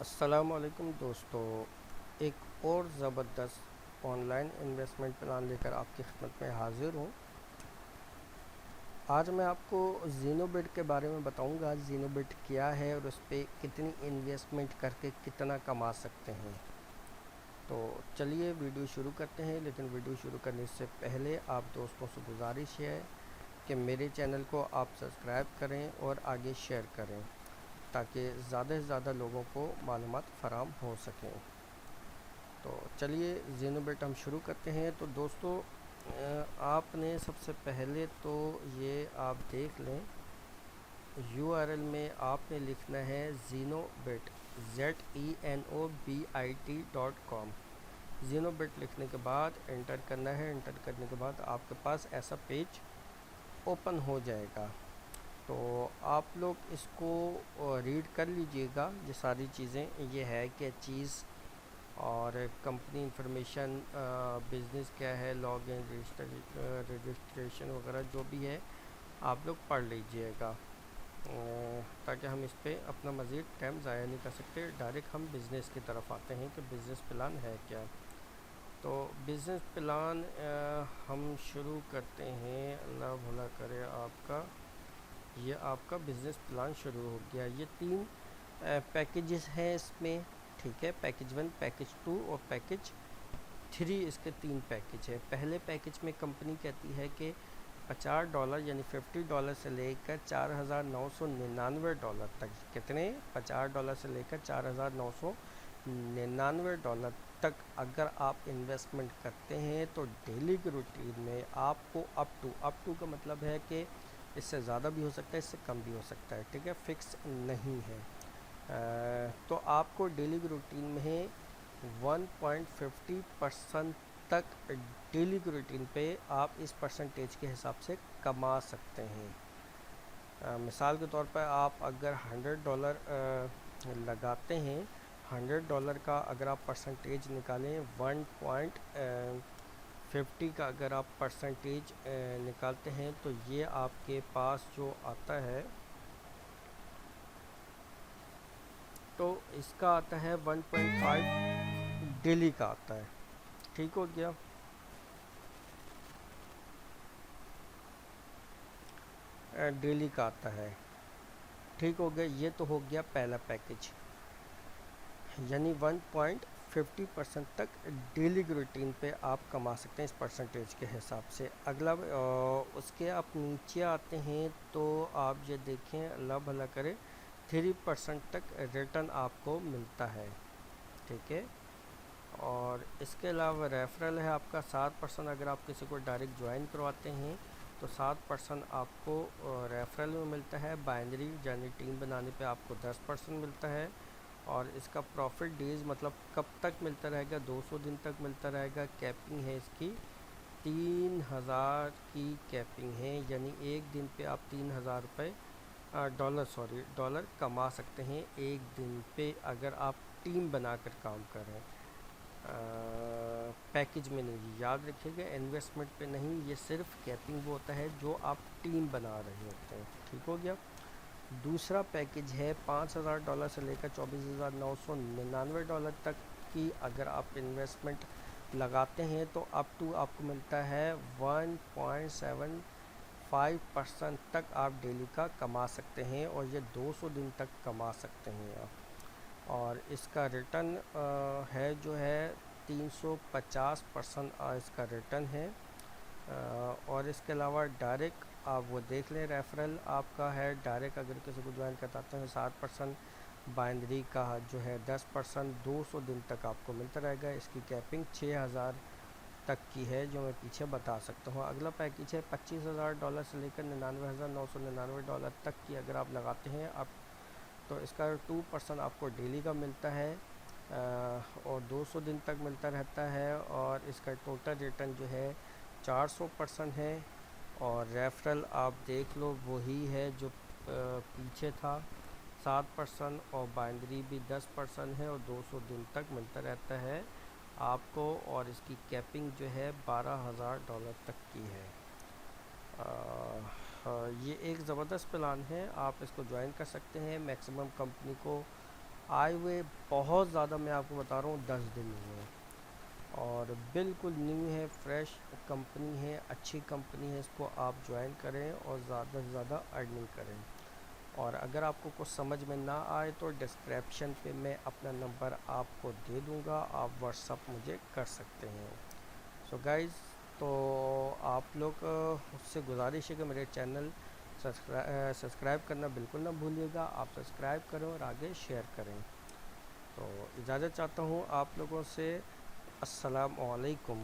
السلام علیکم دوستو، ایک اور زبردست آن لائن انویسٹمنٹ پلان لے کر آپ کی خدمت میں حاضر ہوں۔ آج میں آپ کو زینو بٹ کے بارے میں بتاؤں گا۔ زینو بٹ کیا ہے اور اس پہ کتنی انویسٹمنٹ کر کے کتنا کما سکتے ہیں۔ تو چلیے ویڈیو شروع کرتے ہیں، لیکن ویڈیو شروع کرنے سے پہلے آپ دوستوں سے گزارش ہے کہ میرے چینل کو آپ سبسکرائب کریں اور آگے شیئر کریں تاکہ زیادہ سے زیادہ لوگوں کو معلومات فراہم ہو سکیں۔ تو چلیے زینو بیٹ ہم شروع کرتے ہیں۔ تو دوستو، آپ نے سب سے پہلے تو یہ آپ دیکھ لیں، یو آر ایل میں آپ نے لکھنا ہے زینو بٹ ZENOBIT.com۔ زینو بٹ لکھنے کے بعد انٹر کرنا ہے۔ انٹر کرنے کے بعد آپ کے پاس ایسا پیج اوپن ہو جائے گا۔ تو آپ لوگ اس کو ریڈ کر لیجئے گا۔ یہ ساری چیزیں یہ ہے کہ چیز اور کمپنی انفارمیشن، بزنس کیا ہے، لاگ ان، رجسٹریشن وغیرہ جو بھی ہے آپ لوگ پڑھ لیجئے گا، تاکہ ہم اس پہ اپنا مزید ٹائم ضائع نہیں کر سکتے۔ ڈائریکٹ ہم بزنس کی طرف آتے ہیں کہ بزنس پلان ہے کیا۔ تو بزنس پلان ہم شروع کرتے ہیں۔ اللہ بھلا کرے آپ کا، یہ آپ کا بزنس پلان شروع ہو گیا۔ یہ تین پیکیجز ہیں اس میں، ٹھیک ہے۔ پیکیج 1، پیکیج 2 اور پیکیج 3، اس کے تین پیکیج ہیں۔ پہلے پیکیج میں کمپنی کہتی ہے کہ $50 یعنی $50 سے لے کر $4,999 تک، کتنے؟ $50 سے لے کر $4,999 تک اگر آپ انویسٹمنٹ کرتے ہیں تو ڈیلی کی روٹین میں آپ کو اپ ٹو کا مطلب ہے کہ اس سے زیادہ بھی ہو سکتا ہے، اس سے کم بھی ہو سکتا ہے، ٹھیک ہے، فکس نہیں ہے۔ تو آپ کو ڈیلی کی روٹین میں 1.50% تک ڈیلی کی روٹین پہ آپ اس پرسنٹیج کے حساب سے کما سکتے ہیں۔ مثال کے طور پر آپ اگر $100 لگاتے ہیں، $100 کا اگر آپ پرسنٹیج نکالیں، 1.50 کا اگر آپ پرسنٹیج نکالتے ہیں تو یہ آپ کے پاس جو آتا ہے، تو اس کا آتا ہے 1.5 ڈیلی کا آتا ہے، ٹھیک ہو گیا۔ ڈیلی کا آتا ہے، ٹھیک ہو گیا۔ یہ تو ہو گیا پہلا پیکیج، یعنی 1.50% تک ڈیلی کی روٹین پہ آپ کما سکتے ہیں اس پرسنٹیج کے حساب سے۔ اگلا اس کے آپ نیچے آتے ہیں تو آپ یہ دیکھیں، اللہ بھلا کرے، 3% تک ریٹرن آپ کو ملتا ہے، ٹھیک ہے۔ اور اس کے علاوہ ریفرل ہے آپ کا 7%۔ اگر آپ کسی کو ڈائریکٹ جوائن کرواتے ہیں تو 7% آپ کو ریفرل میں ملتا ہے۔ بائنری یعنی ٹیم بنانے پہ آپ کو 10% ملتا ہے۔ اور اس کا پروفٹ ڈیز مطلب کب تک ملتا رہے گا، 200 دن تک ملتا رہے گا۔ کیپنگ ہے اس کی 3000 کی کیپنگ ہے، یعنی ایک دن پہ آپ 3000 روپے ڈالر کما سکتے ہیں ایک دن پہ، اگر آپ ٹیم بنا کر کام کریں۔ پیکیج میں نہیں، یاد رکھیے گا، انویسٹمنٹ پہ نہیں، یہ صرف کیپنگ وہ ہوتا ہے جو آپ ٹیم بنا رہے ہوتے ہیں، ٹھیک ہو گیا۔ دوسرا پیکیج ہے $5000 سے لے کر $24,999 تک کی اگر آپ انویسٹمنٹ لگاتے ہیں تو اپ ٹو آپ کو ملتا ہے 1.75% تک آپ ڈیلی کا کما سکتے ہیں، اور یہ 200 دن تک کما سکتے ہیں آپ۔ اور اس کا ریٹرن ہے جو ہے 350% اس کا ریٹرن ہے۔ اور اس کے علاوہ ڈائریکٹ آپ وہ دیکھ لیں، ریفرل آپ کا ہے ڈائریکٹ اگر کسی کو جوائن کرواتے ہیں 7%، بائنڈری کا جو ہے 10%، 200 دن تک آپ کو ملتا رہے گا۔ اس کی کیپنگ 6000 تک کی ہے جو میں پیچھے بتا سکتا ہوں۔ اگلا پیکیج ہے $25,000 سے لے کر $99,999 تک کی اگر آپ لگاتے ہیں اب، تو اس کا 2% آپ کو ڈیلی کا ملتا ہے، اور 200 دن تک ملتا رہتا ہے، اور اس کا ٹوٹل ریٹرن جو ہے 400% ہے۔ اور ریفرل آپ دیکھ لو وہی ہے جو پیچھے تھا، 7%، اور بائنڈری بھی 10% ہے، اور 200 دن تک ملتا رہتا ہے آپ کو، اور اس کی کیپنگ جو ہے $12,000 تک کی ہے۔ یہ ایک زبردست پلان ہے، آپ اس کو جوائن کر سکتے ہیں۔ میکسیمم کمپنی کو آئے ہوئے بہت زیادہ، میں آپ کو بتا رہا ہوں 10 دن ہوئے ہیں، اور بالکل نیو ہے، فریش کمپنی ہے، اچھی کمپنی ہے، اس کو آپ جوائن کریں اور زیادہ سے زیادہ ارننگ کریں۔ اور اگر آپ کو کچھ سمجھ میں نہ آئے تو ڈسکرپشن پہ میں اپنا نمبر آپ کو دے دوں گا، آپ واٹس اپ مجھے کر سکتے ہیں۔ سو گائز، تو آپ لوگ اس سے گزارش ہے کہ میرے چینل سبسکرائب کرنا بالکل نہ بھولیے گا، آپ سبسکرائب کریں اور آگے شیئر کریں۔ تو اجازت چاہتا ہوں آپ لوگوں سے، السلام علیکم۔